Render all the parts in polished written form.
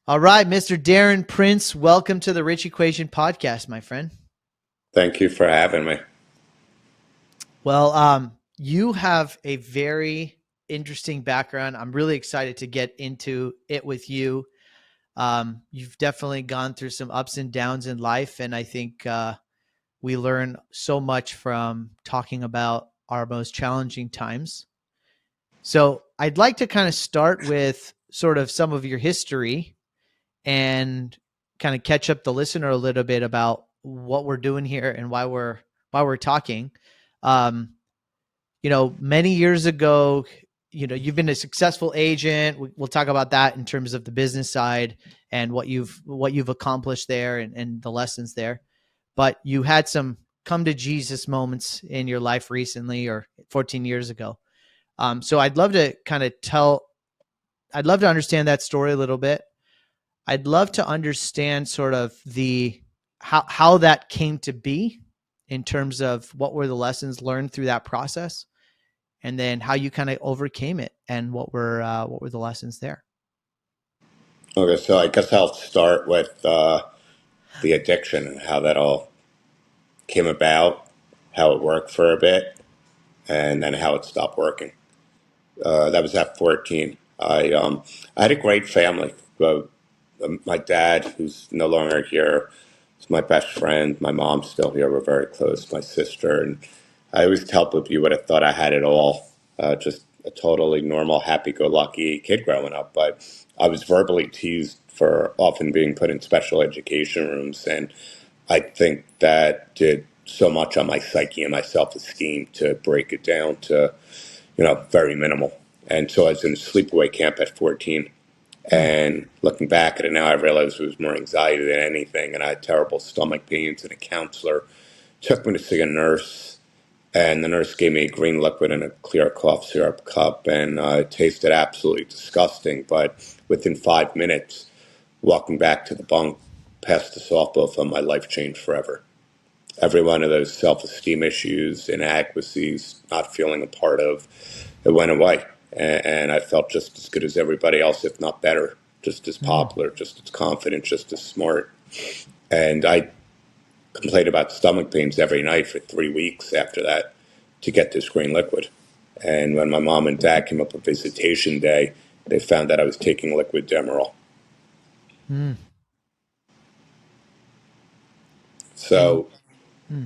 All right, Mr. Darren Prince, welcome to the Rich Equation podcast, my friend. Thank you for having me. Well, you have a very interesting background. I'm really excited to get into it with you. You've definitely gone through some ups and downs in life, and I think we learn so much from talking about our most challenging times. So, I'd like to kind of start with sort of some of your history and kind of catch up the listener a little bit about what we're doing here and why we're talking. Um, many years ago, you've been a successful agent. We'll talk about that in terms of the business side and what you've accomplished there and the lessons there. But you had some come to Jesus moments in your life recently or 14 years ago. So I'd love to understand that story a little bit. I'd love to understand sort of the how that came to be in terms of what were the lessons learned through that process, and then how you kind of overcame it, and what were the lessons there. Okay, so I guess I'll start with the addiction and how that all came about, how it worked for a bit, and then how it stopped working. That was at 14. I had a great family. My dad, who's no longer here, is my best friend. My mom's still here. We're very close. My sister, and I always tell people you would have thought I had it all. Just a totally normal, happy-go-lucky kid growing up. But I was verbally teased for often being put in special education rooms, and I think that did so much on my psyche and my self-esteem to break it down to very minimal. And so I was in a sleepaway camp at 14. Hmm. And looking back at it now, I realized it was more anxiety than anything. And I had terrible stomach pains, and a counselor took me to see a nurse. And the nurse gave me a green liquid in a clear cough syrup cup. And it tasted absolutely disgusting. But within 5 minutes, walking back to the bunk, past the softball field, my life changed forever. Every one of those self-esteem issues, inadequacies, not feeling a part of, it went away. And I felt just as good as everybody else, if not better, just as Hmm. popular, just as confident, just as smart. And I complained about stomach pains every night for 3 weeks after that to get this green liquid. And when my mom and dad came up with visitation day, they found that I was taking liquid Demerol. Hmm. And So, hmm.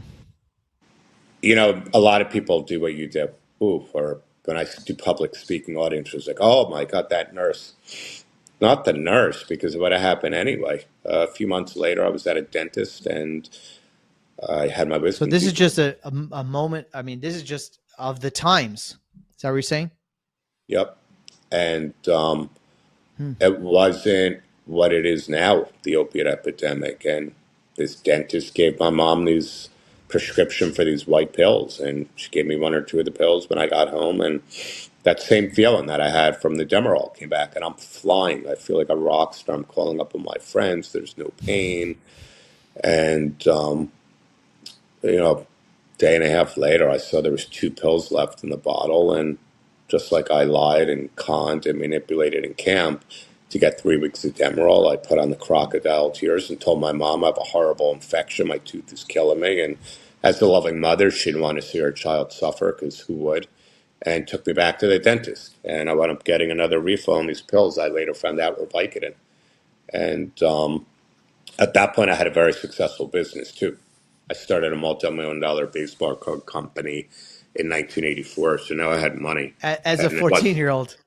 a lot of people do what you do. Ooh, or when I do public speaking audiences, like, oh my God, that nurse. Not the nurse, because it would have happened anyway. A few months later, I was at a dentist and I had my So wisdom this is teeth. just a moment. I mean, this is just of the times. Is that what you're saying? Yep. And Hmm. it wasn't what it is now, the opiate epidemic. And this dentist gave my mom these prescription for these white pills, and she gave me one or two of the pills when I got home, and that same feeling that I had from the Demerol came back, and I'm flying. I feel like a rock star. I'm calling up with my friends. There's no pain, and you know, day and a half later, I saw there was two pills left in the bottle, and just like I lied and conned and manipulated in camp to get 3 weeks of Demerol, I put on the crocodile tears and told my mom I have a horrible infection. My tooth is killing me, and as a loving mother, she didn't want to see her child suffer, because who would? And took me back to the dentist, and I wound up getting another refill on these pills. I later found out were Vicodin, and at that point, I had a very successful business too. I started a multi-million-dollar baseball card company in 1984, so now I had money, As a and it was 14-year-old.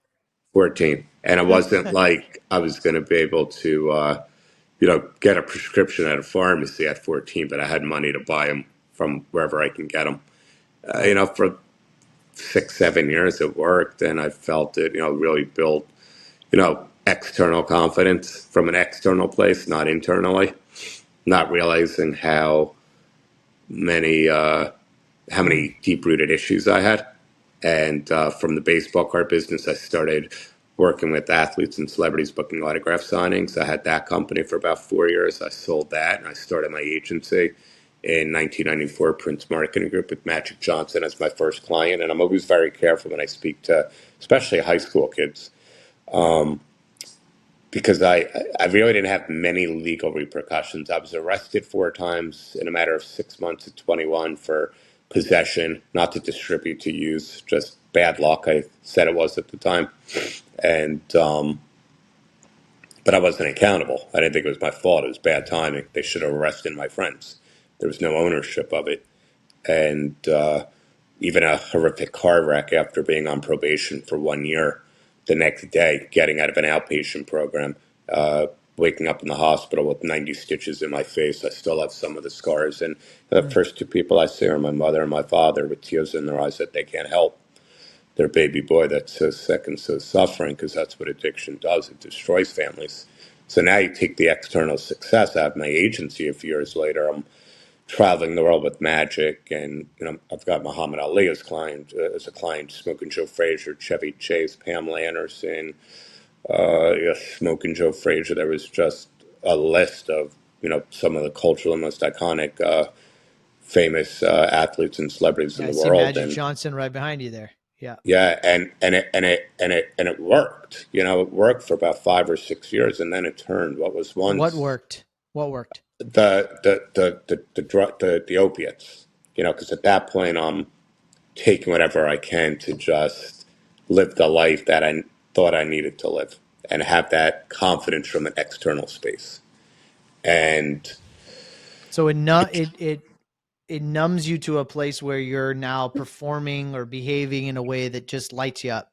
14, and it wasn't like I was going to be able to, get a prescription at a pharmacy at 14, but I had money to buy them from wherever I can get them. For 6, 7 years it worked, and I felt it, really built, external confidence from an external place, not internally. Not realizing many uh, how Hmm. many deep rooted issues I had. And from the baseball card business, I started working with athletes and celebrities booking autograph signings. I had that company for about 4 years. I sold that, and I started my agency in 1994, Prince Marketing Group, with Magic Johnson as my first client. And I'm always very careful when I speak to, especially high school kids. because I really didn't have many legal repercussions. I was arrested 4 times in a matter of 6 months at 21 for possession, not to distribute, to use, just bad luck. I said it was at the time, and but I wasn't accountable. I didn't think it was my fault. It was bad timing. They should have arrested my friends. There was no ownership of it, and even a horrific car wreck after being on probation for 1 year. The next day, getting out of an outpatient program, waking up in the hospital with 90 stitches in my face. I still have some of the scars. And the first two people I see are my mother and my father with tears in their eyes that they can't help their baby boy that's so sick and so suffering, because that's what addiction does. It destroys families. So now you take the external success. I have my agency a few years later. I'm traveling the world with magic, and I've got Muhammad Ali as a client, Smoking Joe Frazier, Chevy Chase, Pamela Anderson, Smoking Joe Frazier. There was just a list of some of the cultural and most iconic, famous athletes and celebrities Yeah, in I the see world, Magic and Johnson right behind you there. Yeah. yeah, and it worked. It worked for about 5 or 6 years, and then it turned what was What once worked? What worked? the opiates. Because at that point I'm taking whatever I can to just live the life that I thought I needed to live, and have that confidence from an external space. And So it numbs you to a place where you're now performing or behaving in a way that just lights you up.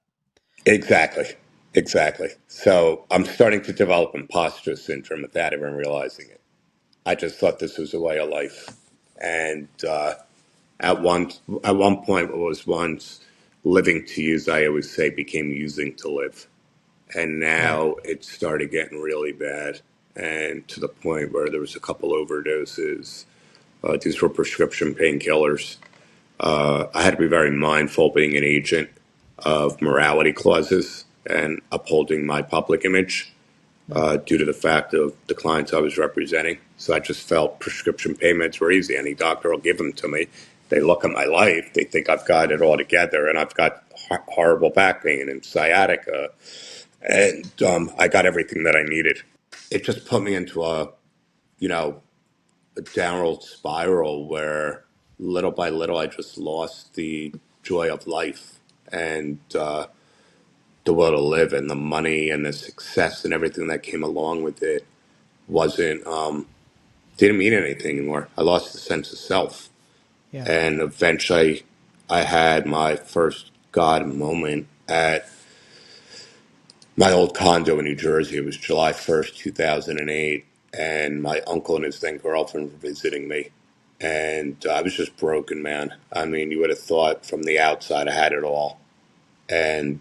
exactly, exactly. So I'm starting to develop imposter syndrome without even realizing it. I just thought this was a way of life, and at one at one point, what was once living to use, I always say, became using to live. And Yeah. now it started getting really bad, and to the point where there was a couple overdoses. These were prescription painkillers. I had to be very mindful, being an agent, of morality clauses and upholding my public image, due to the fact of the clients I was representing. So I just felt prescription payments were easy. Any doctor will give them to me. They look at my life, they think I've got it all together, and I've got horrible back pain and sciatica, and I got everything that I needed. It just put me into you know, a downward spiral where little by little I just lost the joy of life, and the will to live, and the money and the success and everything that came along with it wasn't didn't mean anything anymore. I lost the sense of self, Yeah. and eventually I had my first God moment at my old condo in New Jersey. It was July 1st, 2008, and my uncle and his then girlfriend were visiting me. And I was just broken, man. I mean, you would have thought from the outside I had it all. And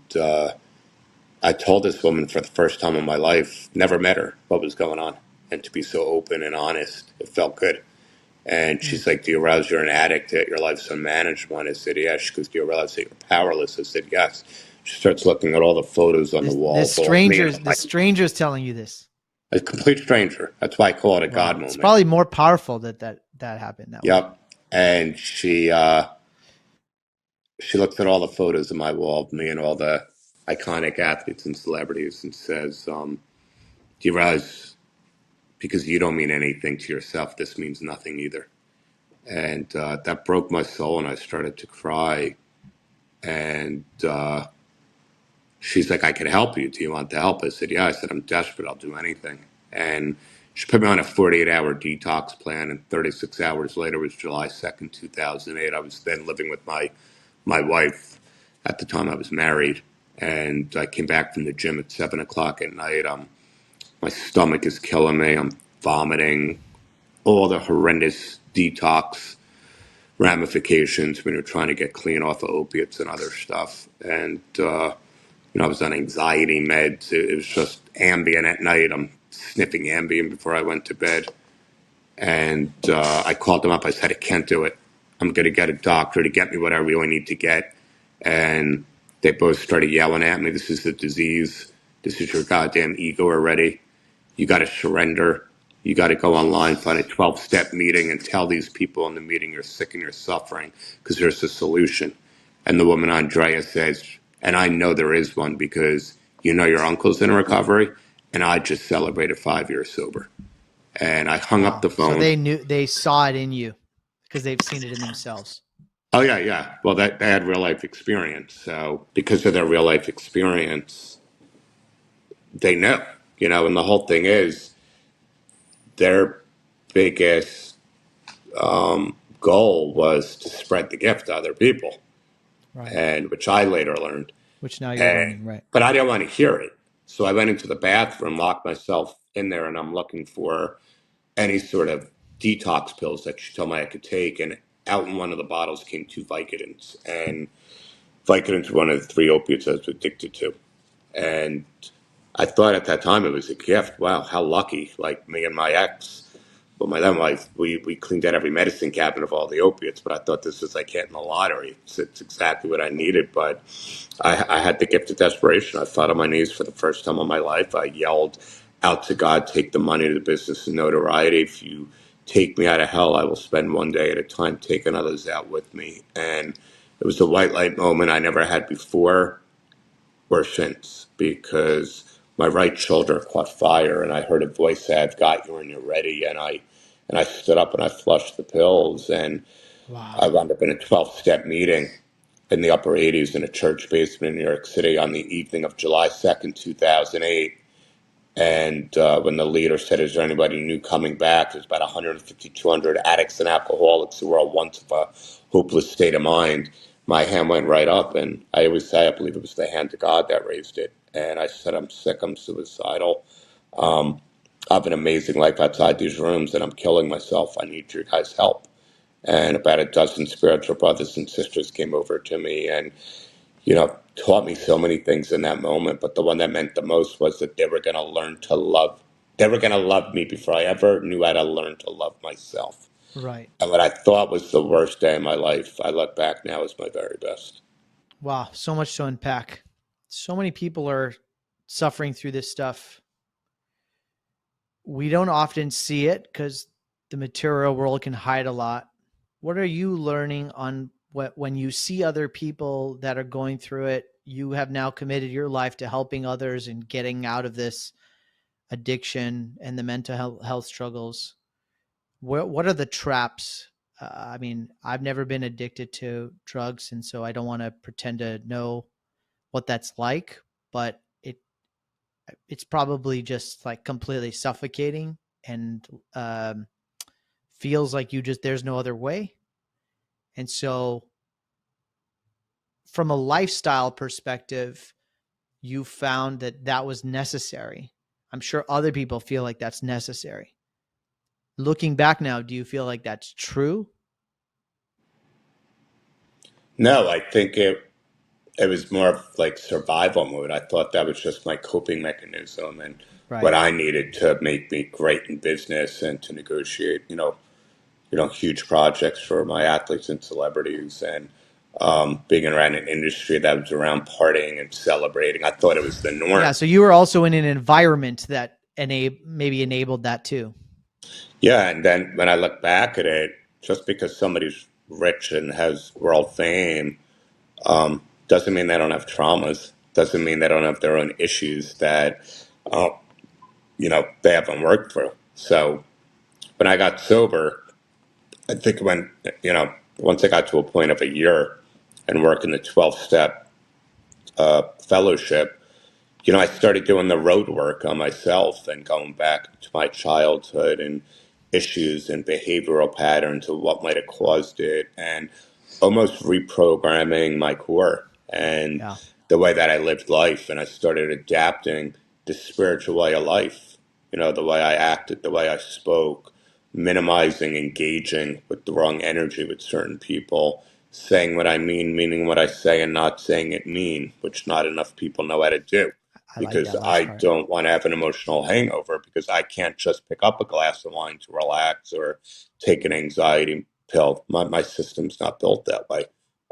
I told this woman for the first time in my life, never met her, what was going on. And to be so open and honest, it felt good. And Mm. she's like, "Do you realize you're an addict, that your life's unmanageable?" And I said, "Yes." She goes, "Do you realize that you're powerless?" I said, "Yes." She starts looking at all the photos on the This walls, all of me and stranger's this stranger's telling you this. a complete stranger. That's why I call it a God Wow. It's moment. probably more powerful that happened that way. Yep. And she looks at all the photos on my wall of me and all the iconic athletes and celebrities, and says, "Do you realize, because you don't mean anything to yourself, this means nothing either?" And that broke my soul, and I started to cry. And she's like, "I can help you. Do you want the help?" I said, "Yeah." I said, "I'm desperate. I'll do anything." And she put me on a 48-hour detox plan, and 36 hours later was July 2nd, 2008. I was then living with my wife. At the time, I was married, and I came back from the gym at 7 o'clock at night. My stomach is killing me. I'm vomiting. All the horrendous detox ramifications when you're trying to get clean off of opiates and other stuff. And I was on anxiety meds. It was just Ambien at night. I'm sniffing Ambien before I went to bed. And I called them up. I said, "I can't do it. I'm going to get a doctor to get me what I really need to get." And they both started yelling at me, "This is the disease. This is your goddamn ego already. You got to surrender. You got to go online, find a 12-step meeting, and tell these people in the meeting you're sick and you're suffering, because there's a solution." And the woman, Andrea, says, "And I know there is one, because your uncle's in recovery, and I just celebrated 5 years sober. And I hung up Wow. the So phone. they knew, they saw it in you because they've seen it in themselves. Oh yeah, yeah. Well, they had real life experience, so because of their real life experience, they know. And the whole thing is their biggest goal was to spread the gift to other people, Right. and which I later learned. Which now you're And learning. Right. but I didn't want to hear it, so I went into the bathroom, locked myself in there, and I'm looking for any sort of detox pills that she told me I could take. And out in one of the bottles came two Vicodins, and Vicodins were one of the three opiates I was addicted to. And I thought at that time it was a gift. Wow, how lucky! Like me and my ex, but my then wife, we cleaned out every medicine cabinet of all the opiates. But I thought this was like hitting the lottery. It's exactly what I needed. But I had the gift of desperation. I fell on my knees for the first time in my life. I yelled out to God, "Take the money to the business and notoriety. If you take me out of hell, I will spend one day at a time taking others out with me." And it was a white light moment I never had before or since, because my right shoulder caught fire and I heard a voice say, "I've got you when you're ready." And I stood up and I flushed the pills, and I Wow. wound up in a 12-step meeting in the upper 80s in a church basement in New York City on the evening of July 2nd, 2008. And when the leader said, "Is there anybody new coming back?" There's about 150, 200 addicts and alcoholics who were all once of a hopeless state of mind. My hand went right up, and I always say I believe it was the hand of God that raised it. And I said, "I'm sick, I'm suicidal. Um, I have an amazing life outside these rooms, and I'm killing myself. I need your guys' help." And about a dozen spiritual brothers and sisters came over to me and taught me so many things in that moment. But the one that meant the most was that they were going to learn to love. They were going to love me before I ever knew how to learn to love myself. Right. And what I thought was the worst day of my life, I look back now as my very best. Wow. So much to unpack. So many people are suffering through this stuff. We don't often see it because the material world can hide a lot. What are you learning on what, when you see other people that are going through it? You have now committed your life to helping others and getting out of this addiction and the mental health struggles. What are the traps? I mean, I've never been addicted to drugs, and so I don't want to pretend to know what that's like, but it's probably just like completely suffocating and feels like you just there's no other way. And so from a lifestyle perspective, you found that that was necessary. I'm sure other people feel like that's necessary. Looking back now, do you feel like that's true? No, I think it was more of like survival mode. I thought that was just my coping mechanism and what Right. I needed to make me great in business and to negotiate, huge projects for my athletes and celebrities, and being around an industry that was around partying and celebrating. I thought it was the Yeah. norm. So you were also in an environment that maybe enabled that too. Yeah, and then when I look back at it, just because somebody's rich and has world fame doesn't mean they don't have traumas. Doesn't mean they don't have their own issues that uh, they haven't worked through. So when I got sober, I think once I got to a point of a year and working the 12-step fellowship, I started doing the road work on myself and going back to my childhood and issues and behavioral patterns of what might have caused it, and almost reprogramming my core and Yeah. the way that I lived life. And I started adapting the spiritual way of life, the way I acted, the way I spoke, minimizing engaging with the wrong energy with certain people, saying what I mean, meaning what I say, and not saying it mean, which not enough people know how to do. I like Because that last I part. don't want to have an emotional hangover, because I can't just pick up a glass of wine to relax or take an anxiety pill. My system's not built that way.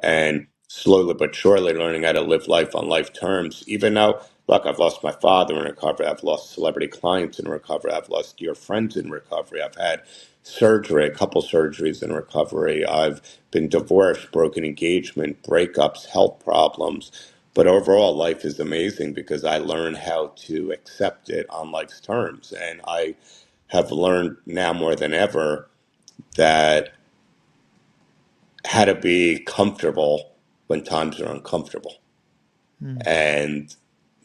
And slowly but surely learning how to live life on life terms, even though, look, I've lost my father in recovery, I've lost celebrity clients in recovery, I've lost dear friends in recovery, I've had surgery, a couple surgeries in recovery, I've been divorced, broken engagement, breakups, health problems. But overall, life is amazing because I learned how to accept it on life's terms. And I have learned now more than ever that how to be comfortable when times are uncomfortable. Mm, And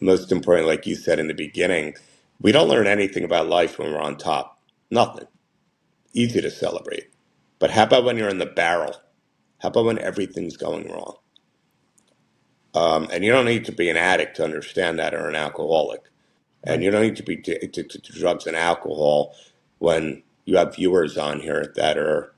most important, like you said in the beginning, we don't learn anything about life when we're on top. Nothing. Easy to celebrate. But how about when you're in the barrel? How about when everything's going wrong? And you don't need to be an addict to understand that, or an alcoholic. And right. you don't need to be addicted to drugs and alcohol when you have viewers on here that are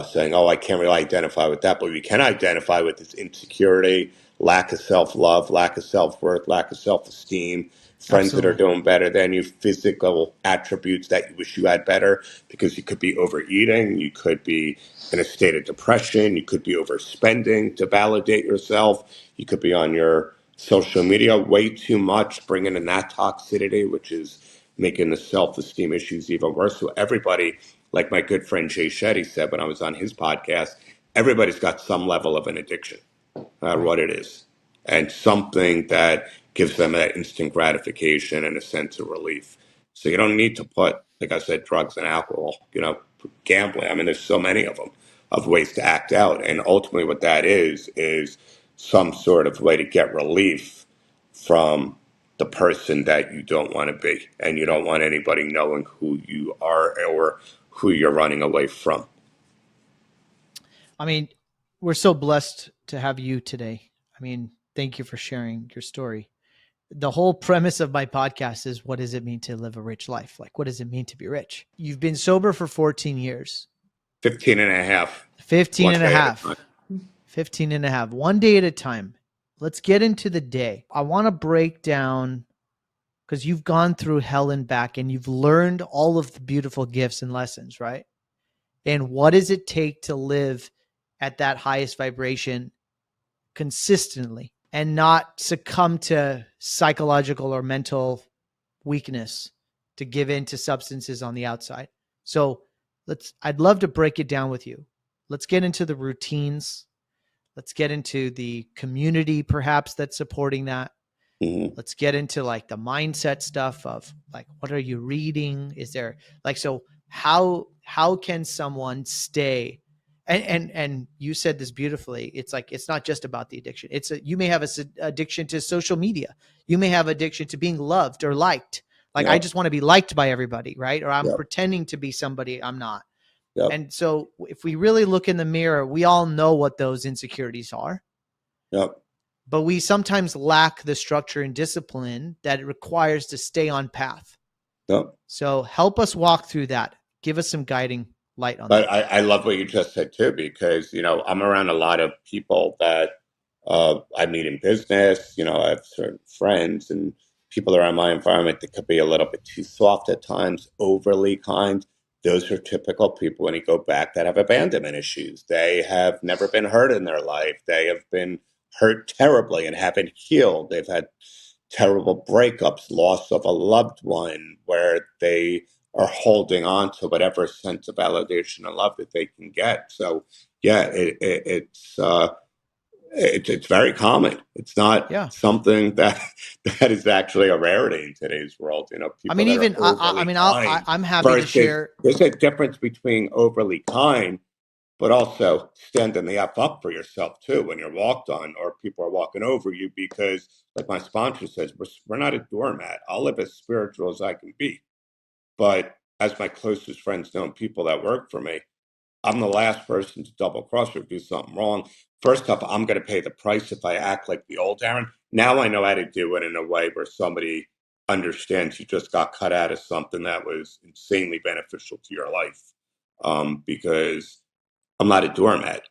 saying, oh, I can't really identify with that. But you can identify with this insecurity, lack of self love, lack of self worth, lack of self esteem, friends that are Absolutely. doing better than you, physical attributes that you wish you had better because you could be overeating, you could be in a state of depression, you could be overspending to validate yourself, you could be on your social media way too much, bringing in that toxicity, which is making the self-esteem issues even worse. So everybody, like my good friend Jay Shetty said when I was on his podcast, everybody's got some level of an addiction, no matter Right. what it is, and something that gives them that instant gratification and a sense of relief. So you don't need to put, like I said, drugs and alcohol, gambling. I mean, there's so many of them, of ways to act out. And ultimately what that is some sort of way to get relief from the person that you don't want to be. And you don't want anybody knowing who you are or who you're running away from. I mean, we're so blessed to have you today. I mean, thank you for sharing your story. The whole premise of my podcast is, what does it mean to live a rich life? Like, what does it mean to be rich? You've been sober for 14 years, 15 and a half, 15 one and a day at a time. half, 15 and a half, one day at a time. Let's get into the day. I want to break down, because you've gone through hell and back and you've learned all of the beautiful gifts and lessons, right? And what does it take to live at that highest vibration consistently and not succumb to psychological or mental weakness to give in to substances on the outside? So I'd love to break it down with you. Let's get into the routines. Let's get into the community perhaps that's supporting that. Mm-hmm. Let's get into like the mindset stuff of like, what are you reading? Is there like, so how can someone stay, and you said this beautifully, it's like, it's not just about the addiction. You may have a addiction to social media, you may have addiction to being loved or liked, like I Yep, just want to be liked by everybody, right? Or I'm yep, pretending to be somebody I'm not. yep, And so if we really look in the mirror, we all know what those insecurities are, yep, but we sometimes lack the structure and discipline that it requires to stay on path. yep. So help us walk through that. Give us some guiding light on But that. I love what you just said too, because I'm around a lot of people that I meet in business. I have certain friends and people around my environment that could be a little bit too soft at times, overly kind. Those are typical people when you go back that have abandonment issues. They have never been hurt in their life. They have been hurt terribly and haven't healed. They've had terrible breakups, loss of a loved one, where they are holding on to whatever sense of validation and love that they can get. So, yeah, it's very common. It's not Yeah. something that that is actually a rarity in today's world. I People mean, that are even I overly mean, kind I'm happy to versus share. there's a difference between overly kind, but also standing the F up for yourself too when you're walked on or people are walking over you because, like my sponsor says, we're not a doormat. I'll live as spiritual as I can be. But as my closest friends know and people that work for me, I'm the last person to double cross or do something wrong. First off, I'm going to pay the price if I act like the old Darren. Now I know how to do it in a way where somebody understands you just got cut out of something that was insanely beneficial to your life. Because I'm not a doormat,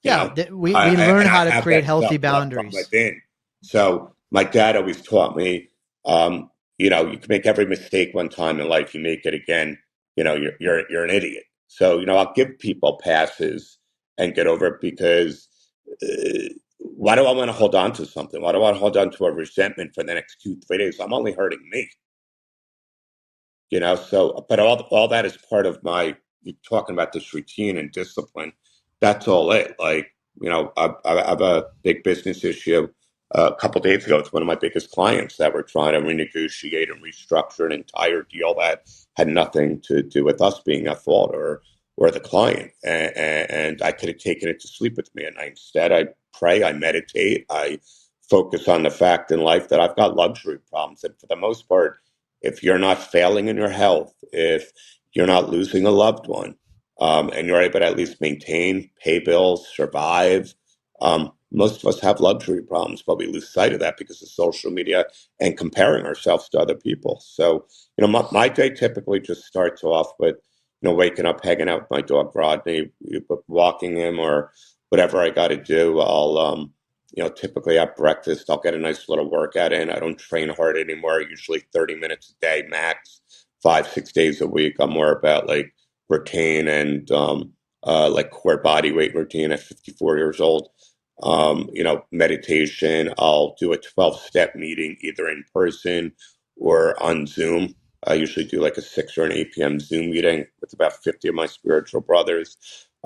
you Yeah, know, that we learn and I how to have create that healthy self love from boundaries. within. So my dad always taught me, you can make every mistake one time in life, you make it again, you're an idiot. So I'll give people passes and get over it because why do I want to hold on to something? Why do I want to hold on to a resentment for the next 2, 3 days? I'm only hurting me. So but all that is part of my you talking about this routine and discipline. That's all it. Like, I have a big business issue. a couple days ago with one of my biggest clients that were trying to renegotiate and restructure an entire deal that had nothing to do with us being at fault or the client. And I could have taken it to sleep with me. And instead, I pray, I meditate, I focus on the fact in life that I've got luxury problems. And for the most part, if you're not failing in your health, if you're not losing a loved one, and you're able to at least maintain, pay bills, survive, most of us have luxury problems, but we lose sight of that because of social media and comparing ourselves to other people. So, my day typically just starts off with, waking up, hanging out with my dog Rodney, walking him or whatever I got to do. I'll, typically at breakfast, I'll get a nice little workout in. I don't train hard anymore, usually 30 minutes a day max, 5, 6 days a week. I'm more about like routine and like core body weight routine at 54 years old. Meditation. I'll do a 12-step meeting either in person or on Zoom. I usually do like a 6 or an 8 p.m. Zoom meeting with about 50 of my spiritual brothers.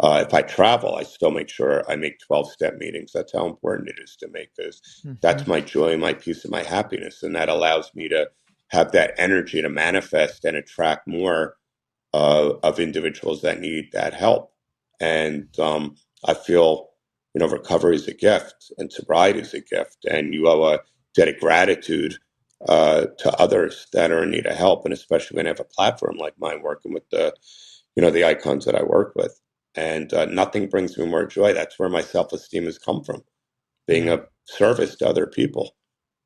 If I travel, I still make sure I make 12-step meetings. That's how important it is to make those. Hmm. That's my joy, my peace, and my happiness. And that allows me to have that energy to manifest and attract more of individuals that need that help. And I feel, recovery is a gift and sobriety is a gift. And you owe a debt of gratitude to others that are in need of help. And especially when I have a platform like mine working with the icons that I work with. And nothing brings me more joy. That's where my self-esteem has come from, being Yeah. of service to other people.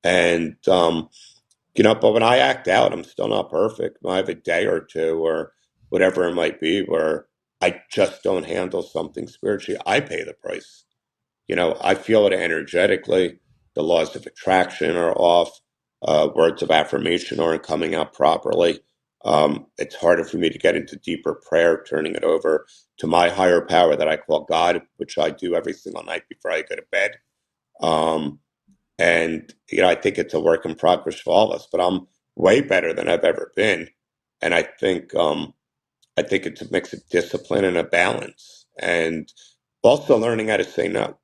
And but when I act out, I'm still not perfect. I have a day or two or whatever it might be where I just don't handle something spiritually. I pay the price. I feel it energetically. The laws of attraction are off. Words of affirmation aren't coming out properly. It's harder for me to get into deeper prayer, turning it over to my higher power that I call God, which I do every single night before I go to bed. Um, and, I think it's a work in progress for all of us, but I'm way better than I've ever been. And I think it's a mix of discipline and a balance and also learning how to say no.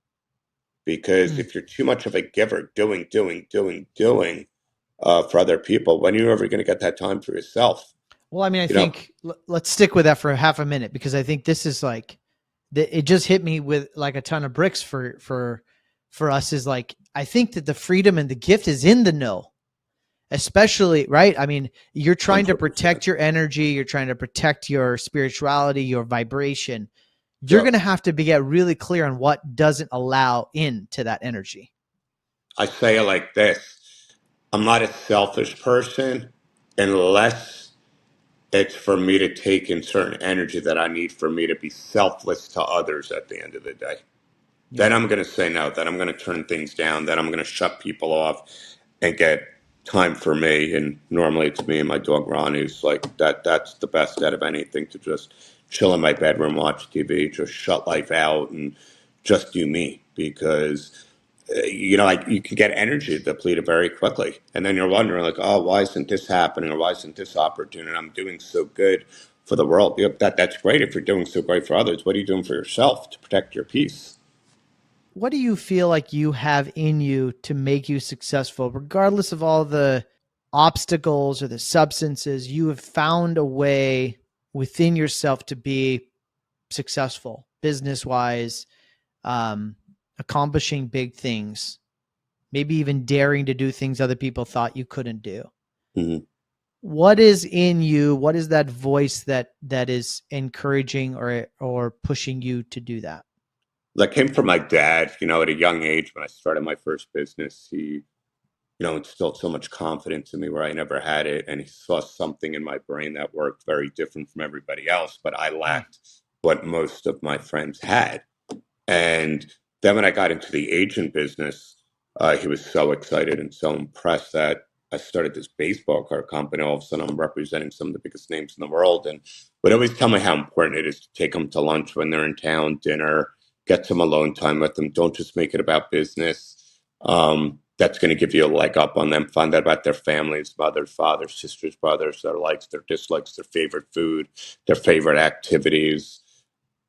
Because Mm. if you're too much of a giver, doing for other people, when are you ever going to get that time for yourself? Well, I mean, I You know, think let's stick with that for half a minute because I think this is like it just hit me with like a ton of bricks for us is like I think that the freedom and the gift is in the no, especially right. I mean, you're trying to 100%. protect your energy, you're trying to protect your spirituality, your vibration. You're going Yep. to have to get really clear on what doesn't allow into that energy. I say it like this. I'm not a selfish person unless it's for me to take in certain energy that I need for me to be selfless to others at the end of the day. Yeah. Then I'm going to say no. Then I'm going to turn things down. Then I'm going to shut people off and get time for me. And normally it's me and my dog Ron, who's like that. That's the best out of anything, to just chill in my bedroom, watch TV, just shut life out and just do me. Because you can get energy depleted very quickly, and then you're wondering like, oh, why isn't this happening, or why isn't this opportunity? I'm doing so good for the world. Yep, that's great if you're doing so great for others. What are you doing for yourself to protect your peace? What do you feel like you have in you to make you successful, regardless of all the obstacles or the substances? You have found a way within yourself to be successful, business wise, um, accomplishing big things, maybe even daring to do things other people thought you couldn't do. Mhm. What is in you? What is that voice that is encouraging or pushing you to do that? That came from my dad. At a young age when I started my first business, he instilled so much confidence in me where I never had it. And he saw something in my brain that worked very different from everybody else, but I Mm. lacked what most of my friends had. And then when I got into the agent business, he was so excited and so impressed that I started this baseball card company. All of a sudden, I'm representing some of the biggest names in the world, and would always tell me how important it is to take them to lunch when they're in town, dinner, get some alone time with them. Don't just make it about business. That's going to give you a leg up on them. Find out about their families, mothers, fathers, sisters, brothers, their likes, their dislikes, their favorite food, their favorite activities.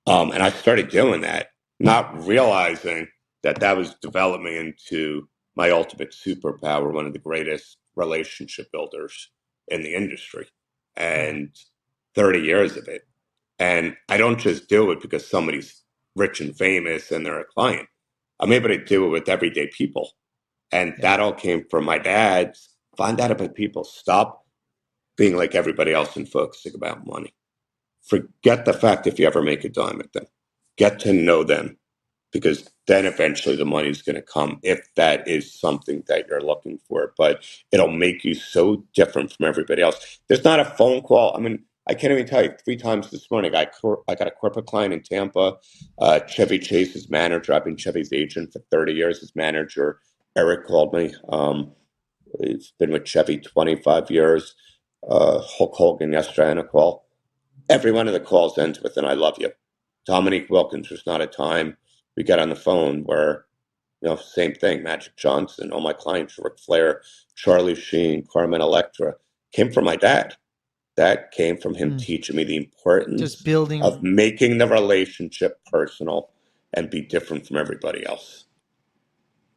And I started doing that, not realizing that that was developing into my ultimate superpower, one of the greatest relationship builders in the industry, Yeah. and 30 years of it. And I don't just do it because somebody's rich and famous and they're a client. I'm able to do it with everyday people. And Yeah. that all came from my dad. Find out about people. Stop being like everybody else and focusing about money. Forget the fact if you ever make a dime with them. Get to know them, because then eventually the money's going to come if that is something that you're looking for. But it'll make you so different from everybody else. There's not a phone call. I mean, I can't even tell you. 3 times this morning, I got a corporate client in Tampa. Chevy Chase, his manager. I've been Chevy's agent for 30 years. His manager, Eric, called me. He's been with Chevy 25 years. Hulk Hogan yesterday on a call. Every one of the calls ends with an "I love you." Dominique Wilkins, there's not a time we get on the phone where, same thing. Magic Johnson, all my clients, Ric Flair, Charlie Sheen, Carmen Electra, came from my dad. That came from him Hmm. teaching me the Just importance of building. making the relationship personal and be different from everybody else.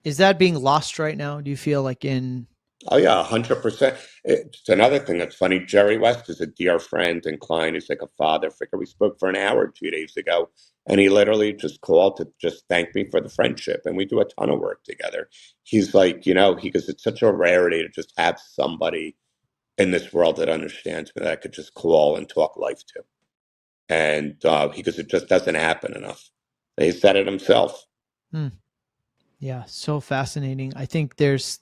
Is that being lost right now? Do you feel like in? Oh yeah, 100%. It's another thing that's funny. Jerry West is a dear friend and client. He's like a father figure. We spoke for an hour 2 days ago, and he literally just called to just thank me for the friendship. And we do a ton of work together. He's like, he goes, it's such a rarity to just have somebody in this world that understands me that I could just call and talk life to. And he goes, it just doesn't happen enough. And he said it himself. Hmm. Yeah, so fascinating. I think there's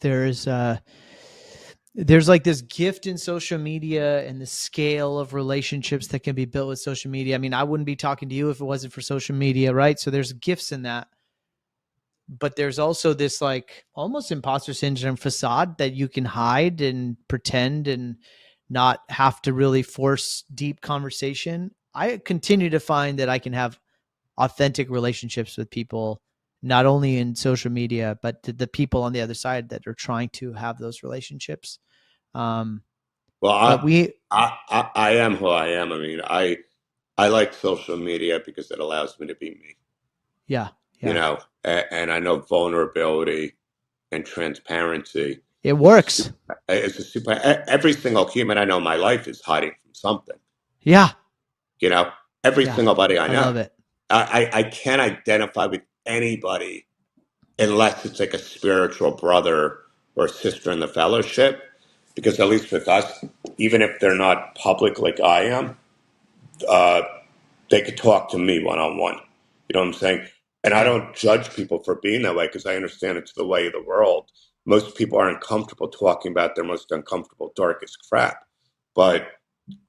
like this gift in social media and the scale of relationships that can be built with social media. I mean, I wouldn't be talking to you if it wasn't for social media, right? So there's gifts in that. But there's also this like almost imposter syndrome facade that you can hide and pretend and not have to really force deep conversation. I continue to find that I can have authentic relationships with people, not only in social media, but the people on the other side that are trying to have those relationships. Um, Well, but we, I am who I am. I mean, I like social media because it allows me to be me, yeah, yeah, and I know vulnerability and transparency it is works. every single human I know in my life is hiding from something, Yeah, you know, every yeah, single buddy I I know. love it. I can't identify with anybody unless it's like a spiritual brother or sister in the fellowship, because at least with us, even if they're not public like I am, uh, they could talk to me one on one. You know what I'm saying? And I Yeah. don't judge people for being that way because I understand it's the way of the world. Most people aren't comfortable talking about their most uncomfortable, darkest crap. But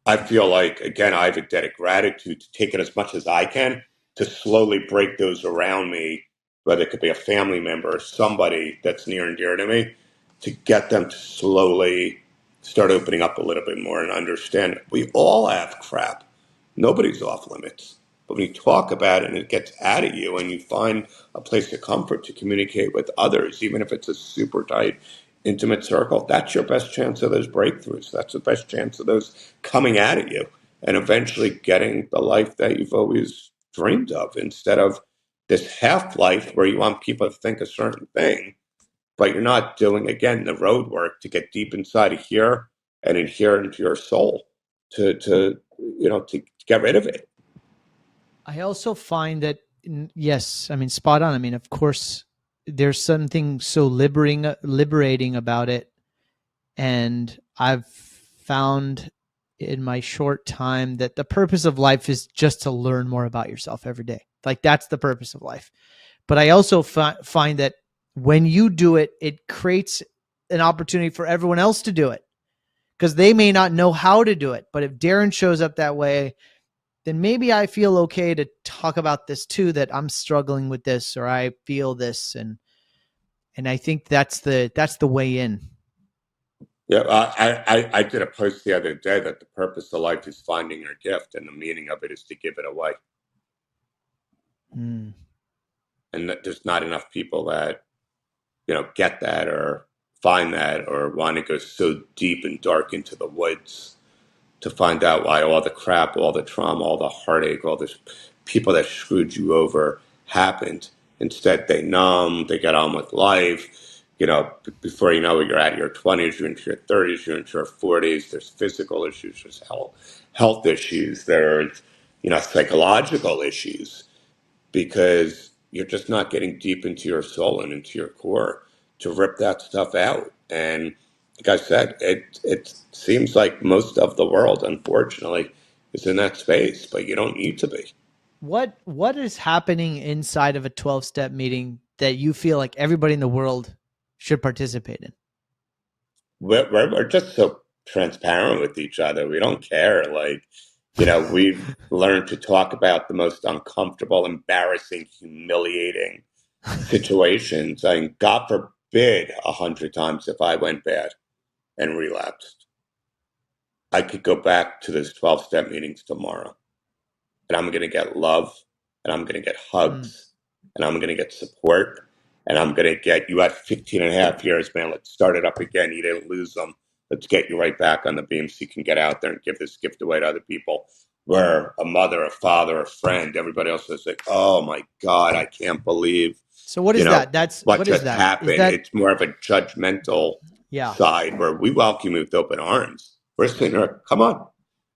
I feel like, again, I have a debt of gratitude to take it as much as I can to slowly break those around me, whether it could be a family member or somebody that's near and dear to me, to get them to slowly start opening up a little bit more and understand we all have crap. Nobody's off limits. But when you talk about it and it gets out of you and you find a place of comfort to communicate with others, even if it's a super tight, intimate circle, that's your best chance of those breakthroughs. That's the best chance of those coming out at you and eventually getting the life that you've always dreamed of, instead of this half life where you want people to think a certain thing, but you're not doing, again, the road work to get deep inside of here and adhere into your soul to get rid of it. I also find that, yes, I mean, spot on. I mean, of course, there's something so liberating about it. And I've found in my short time that the purpose of life is just to learn more about yourself every day. Like that's the purpose of life. But I also find that when you do it, it creates an opportunity for everyone else to do it because they may not know how to do it. But if Darren shows up that way, then maybe I feel okay to talk about this too, that I'm struggling with this or I feel this. And I think that's the way in. Yeah, I did a post the other day that the purpose of life is finding your gift, and the meaning of it is to give it away. Mm. And that there's not enough people that get that or find that or want to go so deep and dark into the woods to find out why all the crap, all the trauma, all the heartache, all this people that screwed you over happened. Instead, they numb, they get on with life. before you know it, you're out of your 20s, you're into your 30s, you're into your 40s. There's physical issues, there's health issues, there's, psychological issues, because you're just not getting deep into your soul and into your core to rip that stuff out. And like I said, it seems like most of the world, unfortunately, is in that space, but you don't need to be. What is happening inside of a 12-step meeting that you feel like everybody in the world should participate in? We're just so transparent with each other. We don't care. Like, we've learned to talk about the most uncomfortable, embarrassing, humiliating situations. I mean, God forbid 100 times if I went bad and relapsed, I could go back to those 12-step meetings tomorrow, and I'm going to get love, and I'm going to get Mm. hugs, and I'm going to get support, and I'm going to get, you had 15 and a half years, man. Let's start it up again. You didn't lose them. Let's get you right back on the beam so you can get out there and give this gift away to other people. Where a mother, a father, a friend, everybody else is like, oh my God, I can't believe, So what you is know, that? That's what what is just that? Is happened. that It's more of a judgmental yeah. side where we welcome you with open arms. We're sitting there, come on,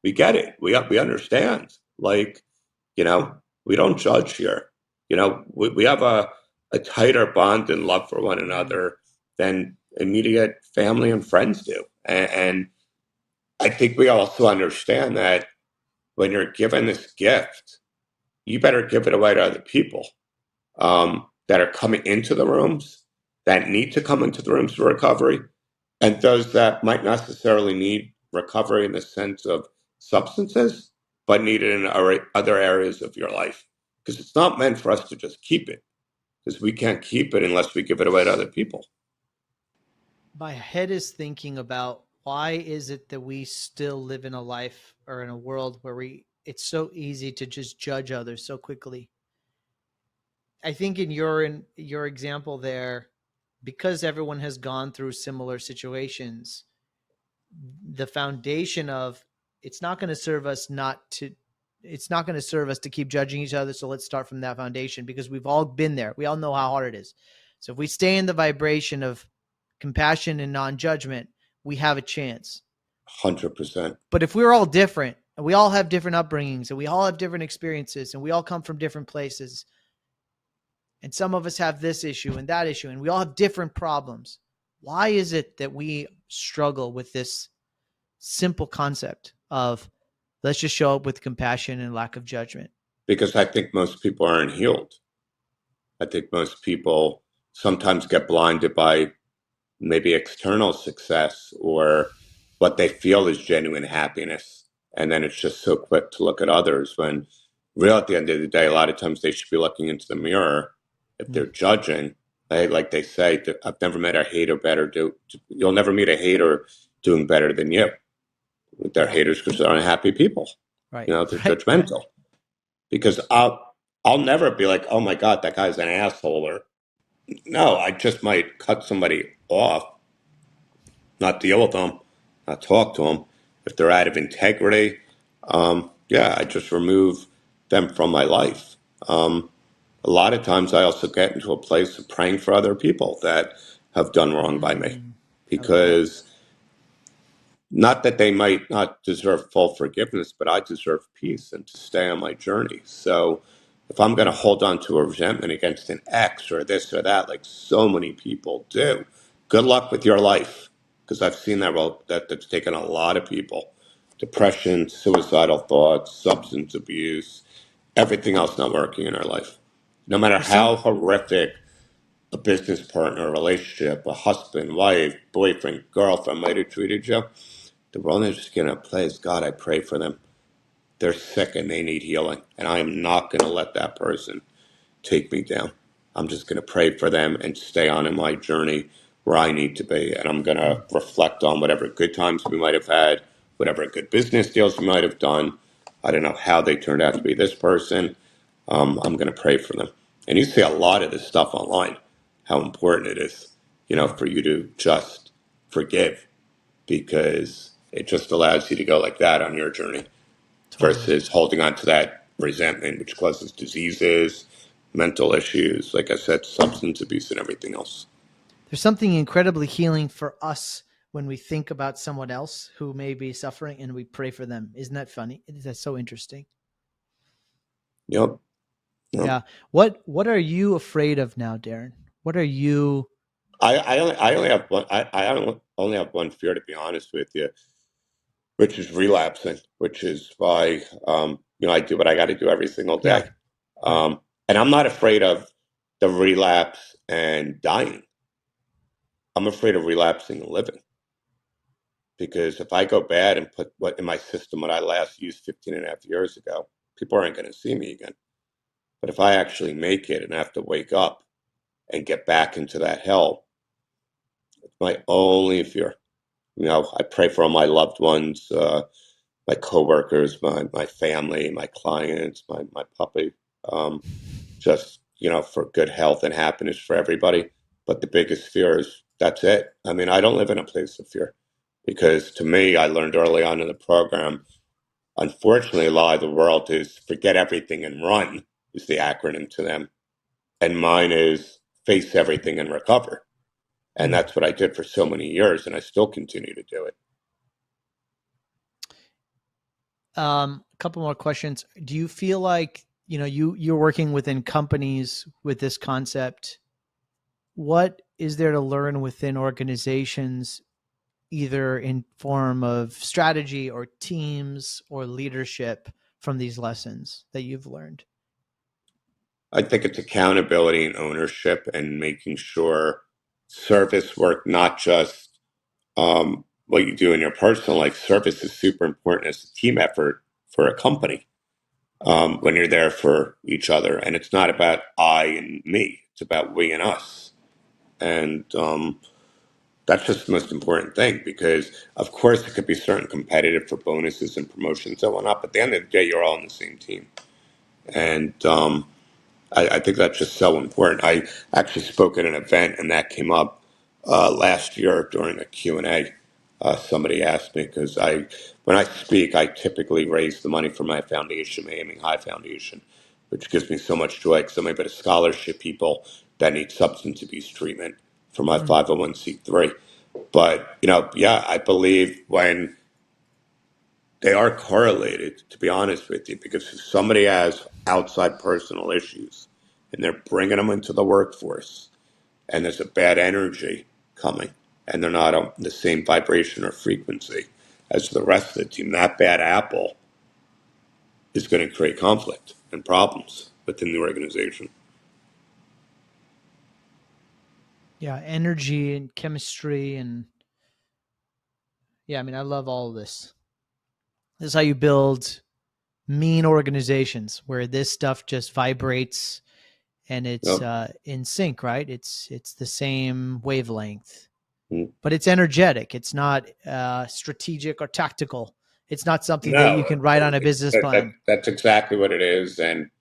we get it. We understand. Like, we don't judge here. We have a tighter bond and love for one Mm. another than immediate family and friends do. And I think we also understand that when you're given this gift, you better give it away to other people that are coming into the rooms, that need to come into the rooms for recovery, and those that might not necessarily need recovery in the sense of substances, but need it in other areas of your life. Because it's not meant for us to just keep it, because we can't keep it unless we give it away to other people. My head is thinking about why is it that we still live in a life or in a world where we it's so easy to just judge others so quickly. I think in your example there, because everyone has gone through similar situations, the foundation of it's not going to serve us not to it's not going to serve us to keep judging each other. So let's start from that foundation because we've all been there. We all know how hard it is. So if we stay in the vibration of compassion and non-judgment, we have a chance. 100%. But if we're all different and we all have different upbringings and we all have different experiences and we all come from different places and some of us have this issue and that issue and we all have different problems, why is it that we struggle with this simple concept of let's just show up with compassion and lack of judgment? Because I think most people aren't healed. I think most people sometimes get blinded by maybe external success or what they feel is genuine happiness. And then it's just so quick to look at others when real at the end of the day, a lot of times they should be looking into the mirror if they're Mm. judging. Like they say, I've never met a hater better. You'll never meet a hater doing better than you. They're Yeah. haters because they're unhappy people. Right. They're Right. Right. judgmental. Because I'll never be like, oh my God, that guy's an asshole. Or no, I just might cut somebody off, not deal with them, not talk to them. If they're out of integrity, yeah, I just remove them from my life. A lot of times I also get into a place of praying for other people that have done wrong by me Mm. I love that. because not that they might not deserve full forgiveness, but I deserve peace and to stay on my journey. So if I'm going to hold on to a resentment against an ex or this or that, like so many people do, good luck with your life. Because I've seen that's taken a lot of people. Depression, suicidal thoughts, substance abuse, everything else not working in our life. No matter For some, how horrific a business partner, a relationship, a husband, wife, boyfriend, girlfriend might have treated you, the world is just going to praise God. I pray for them. They're sick and they need healing. And I am not going to let that person take me down. I'm just going to pray for them and stay on in my journey where I need to be. And I'm going to reflect on whatever good times we might have had, whatever good business deals we might have done. I don't know how they turned out to be this person. I'm going to pray for them. And you see a lot of this stuff online, how important it is, yeah, for you to just forgive because it just allows you to go like that on your journey totally. versus holding on to that resentment, which causes diseases, mental issues, like I said, substance abuse and everything else. There's something incredibly healing for us when we think about someone else who may be suffering and we pray for them. Isn't that funny? That's so interesting. Yep. Yep. Yeah. What are you afraid of now, Darren? What are you I only have one. I only have one fear, to be honest with you, which is relapsing, which is why I do what I got to do every single Yeah. day. Right. And I'm not afraid of the relapse and dying. I'm afraid of relapsing and living, because if I go bad and put what in my system what I last used 15 and a half years ago, people aren't going to see me again. But if I actually make it and have to wake up and get back into that hell, it's my only fear. I pray for all my loved ones, my coworkers, my family, my clients, my puppy, just, for good health and happiness for everybody. But the biggest fear is that's it. I mean, I don't live in a place of fear, because to me, I learned early on in the program, unfortunately, a lot of the world is forget everything and run is the acronym to them. And mine is face everything and recover. And Mm. that's what I did for so many years. And I still continue to do it. A couple more questions. Do you feel like, you're working within companies with this concept? What is there to learn within organizations, either in form of strategy or teams or leadership, from these lessons that you've learned? I think it's accountability and ownership and making sure service work, not just what you do in your personal life. Service is super important as a team effort for a company, when you're there for each other. And it's not about I and me, it's about we and us. And that's just the most important thing, because, of course, it could be certain competitive for bonuses and promotions and whatnot, but at the end of the day, you're all on the same team. And I think that's just so important. I actually spoke at an event, and that came up last year during a Q&A. Somebody asked me, because when I speak, I typically raise the money for my foundation, my Aiming High Foundation, which gives me so much joy, because I'm able to scholarship people that need substance abuse treatment for my Mm. 501c3. But, yeah, I believe when they are correlated, to be honest with you, because if somebody has outside personal issues and they're bringing them into the workforce, and there's a bad energy coming, and they're not on the same vibration or frequency as the rest of the team, that bad apple is going to create conflict and problems within the organization. Yeah, energy and chemistry, and yeah, I mean, I love all of this. This is how you build mean organizations where this stuff just vibrates and it's No, in sync, right? It's the same wavelength, no, but it's energetic. It's not strategic or tactical. It's not something that you can write on a business plan. that's exactly what it is. And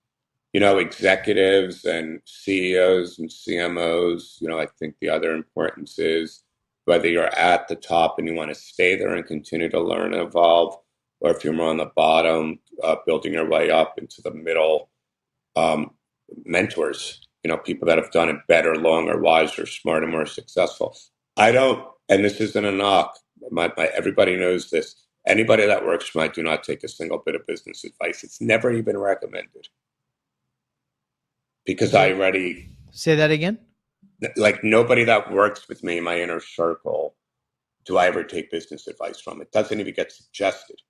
executives and CEOs and CMOs, I think the other importance is whether you're at the top and you want to stay there and continue to learn and evolve, or if you're more on the bottom, building your way up into the middle, um, mentors, people that have done it better, longer, wiser, smarter, more successful. I don't, and this isn't a knock, everybody knows this. Anybody that works for me, I do not take a single bit of business advice. It's never even recommended, because I Say already, say that again. like, nobody that works with me in my inner circle do I ever take business advice from. It doesn't even get suggested,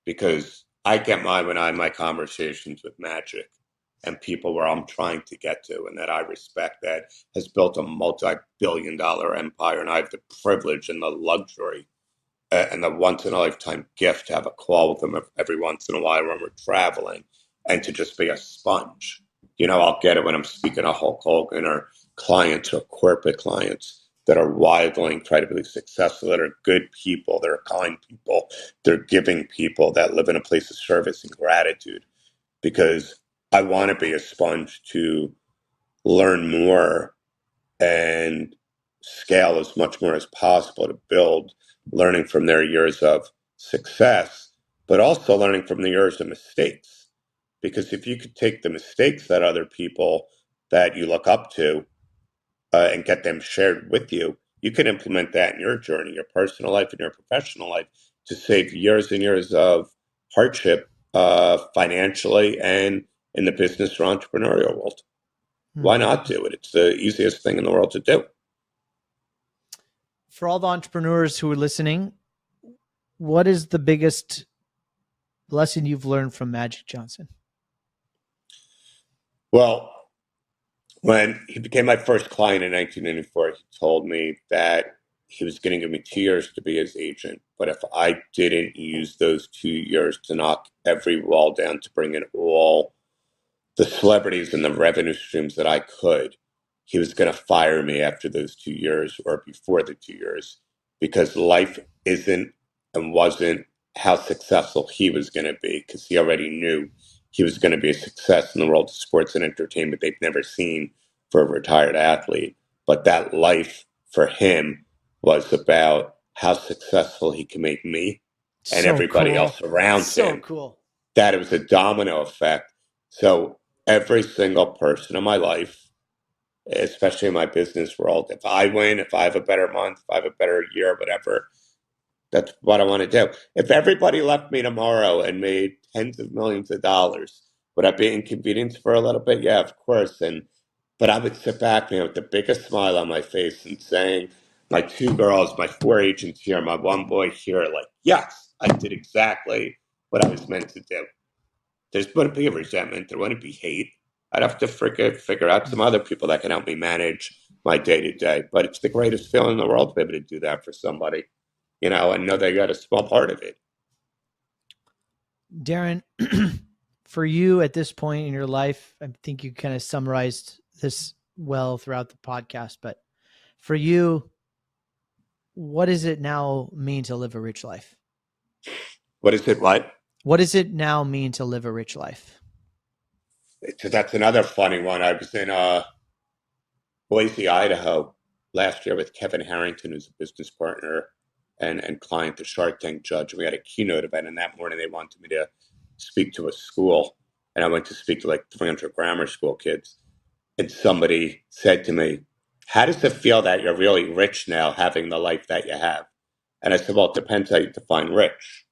because I get mine when I have my conversations with Magic and people where I'm trying to get to and that I respect, that has built a multi-billion-dollar empire, and I have the privilege and the luxury, and the once in a lifetime gift to have a call with them every once in a while when we're traveling, and to just be a sponge. I'll get it when I'm speaking to Hulk Hogan or clients or corporate clients that are wildly, incredibly successful, that are good people, that are kind people, they're giving people that live in a place of service and gratitude, because I want to be a sponge to learn more and scale as much more as possible to build, learning from their years of success, but also learning from the years of mistakes. Because if you could take the mistakes that other people that you look up to and get them shared with you, you can implement that in your journey, your personal life and your professional life, to save years and years of hardship financially and in the business or entrepreneurial world. Hmm. Why not do it? It's the easiest thing in the world to do. For all the entrepreneurs who are listening, what is the biggest lesson you've learned from Magic Johnson? Well, when he became my first client in 1994, he told me that he was going to give me 2 years to be his agent. But if I didn't use those 2 years to knock every wall down to bring in all the celebrities and the revenue streams that I could, he was going to fire me after those 2 years or before the 2 years, because life isn't and wasn't how successful he was going to be, because he already knew he was going to be a success in the world of sports and entertainment they've never seen for a retired athlete. But that life for him was about how successful he can make me and So everybody cool. else around So him, cool. that it was a domino effect. So every single person in my life, especially in my business world, if I win, if I have a better month, if I have a better year, whatever, that's what I want to do. If everybody left me tomorrow and made tens of millions of dollars, would I be inconvenienced for a little bit? Yeah, of course. But I would sit back, with the biggest smile on my face and saying, my two girls, my four agents here, my one boy here, like, yes, I did exactly what I was meant to do. There wouldn't be a resentment. There wouldn't be hate. I'd have to figure out some other people that can help me manage my day to day. But it's the greatest feeling in the world to be able to do that for somebody, and know they got a small part of it. Darren, for you at this point in your life, I think you kind of summarized this well throughout the podcast, but for you, what does it now mean to live a rich life? What is it? What? What does it now mean to live a rich life? So that's another funny one. I was in Boise, Idaho last year with Kevin Harrington, who's a business partner and client, the Shark Tank judge. We had a keynote event, and that morning they wanted me to speak to a school. And I went to speak to like 300 grammar school kids. And somebody said to me, how does it feel that you're really rich now having the life that you have? And I said, well, it depends how you define rich.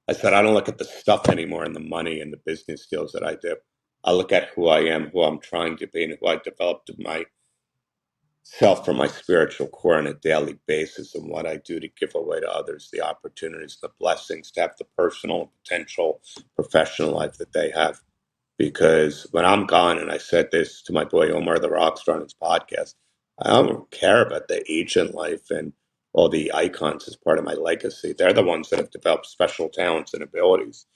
I said, I don't look at the stuff anymore and the money and the business deals that I do. I look at who I am, who I'm trying to be, and who I developed myself from my spiritual core on a daily basis, and what I do to give away to others the opportunities, the blessings to have the personal, potential, professional life that they have. Because when I'm gone, and I said this to my boy Omar the Rockstar on his podcast, I don't care about the agent life and all the icons as part of my legacy. They're the ones that have developed special talents and abilities.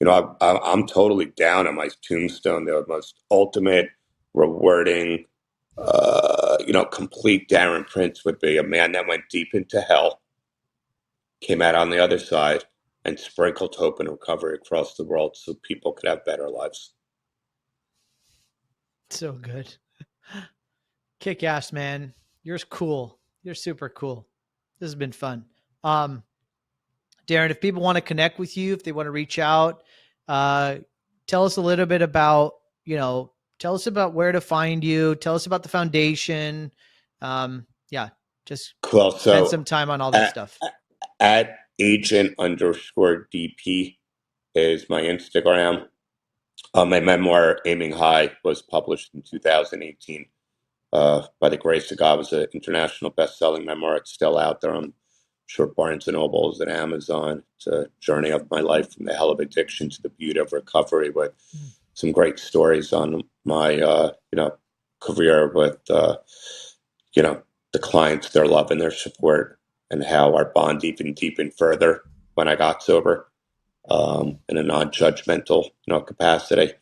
I'm totally down on my tombstone. The most ultimate, rewarding, complete Darren Prince would be a man that went deep into hell, came out on the other side, and sprinkled hope and recovery across the world so people could have better lives. So good. Kick ass, man. You're cool. You're super cool. This has been fun. Um, Darren, if people want to connect with you, if they want to reach out, uh, tell us a little bit about, tell us about where to find you. Tell us about the foundation. Yeah, just Cool. spend some So time on all that at, stuff. at agent_DP is my Instagram. My memoir, Aiming High, was published in 2018. By the grace of God, it was an international best-selling memoir. It's still out there. I'm sure Barnes and Nobles and Amazon. It's a journey of my life from the hell of addiction to the beauty of recovery, with some great stories on my, career with, the clients, their love and their support, and how our bond even deepened further when I got sober, in a non-judgmental, capacity.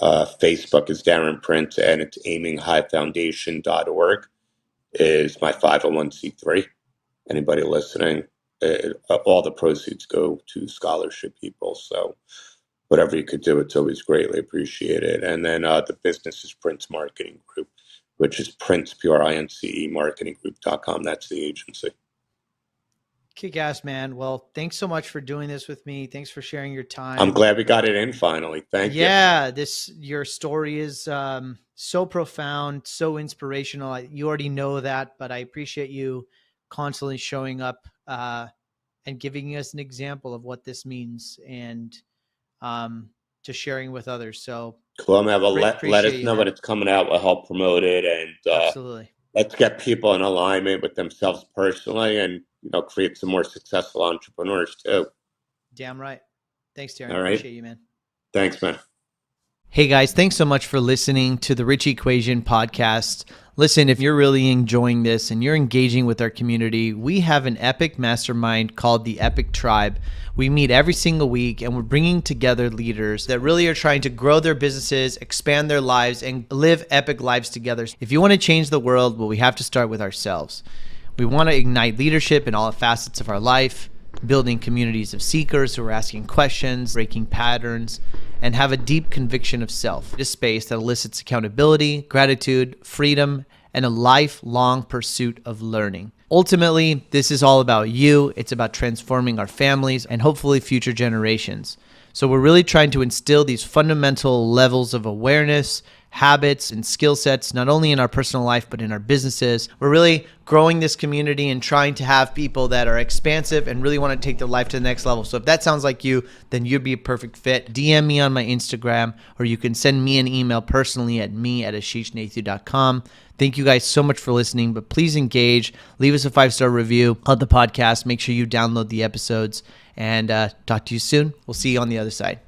Facebook is Darren Prince, and it's aiminghighfoundation.org is my 501c3. Anybody listening, all the proceeds go to scholarship people. So whatever you could do, it's always greatly appreciated. And then the business is Prince Marketing Group, which is Prince, Prince, marketinggroup.com. That's the agency. Kick ass, man. Well, thanks so much for doing this with me. Thanks for sharing your I'm time. glad we got it in finally. Thank you. Yeah, your story is so profound, so inspirational. You already know that, but I appreciate you constantly showing up and giving us an example of what this means and um, just sharing with others. So Cool. Well, let appreciate us you, know when man. it's coming out. We'll help promote it, and Absolutely. let's get people in alignment with themselves personally, and create some more successful entrepreneurs too. Damn right. Thanks, Darren. All right. Appreciate you, man. Thanks, man. Hey guys, thanks so much for listening to the Rich Equation podcast. Listen, if you're really enjoying this and you're engaging with our community, we have an epic mastermind called the Epic Tribe. We meet every single week and we're bringing together leaders that really are trying to grow their businesses, expand their lives, and live epic lives together. If you want to change the world, well, we have to start with ourselves. We want to ignite leadership in all facets of our life, building communities of seekers who are asking questions, breaking patterns, and have a deep conviction of self. A space that elicits accountability, gratitude, freedom, and a lifelong pursuit of learning. Ultimately, this is all about you. It's about transforming our families and hopefully future generations. So we're really trying to instill these fundamental levels of awareness, habits, and skill sets, not only in our personal life, but in our businesses. We're really growing this community and trying to have people that are expansive and really want to take their life to the next level. So if that sounds like you, then you'd be a perfect fit. DM me on my Instagram, or you can send me an email personally at me@ashishnathu.com. Thank you guys so much for listening, but please engage. Leave us a 5-star review of the podcast. Make sure you download the episodes, and talk to you soon. We'll see you on the other side.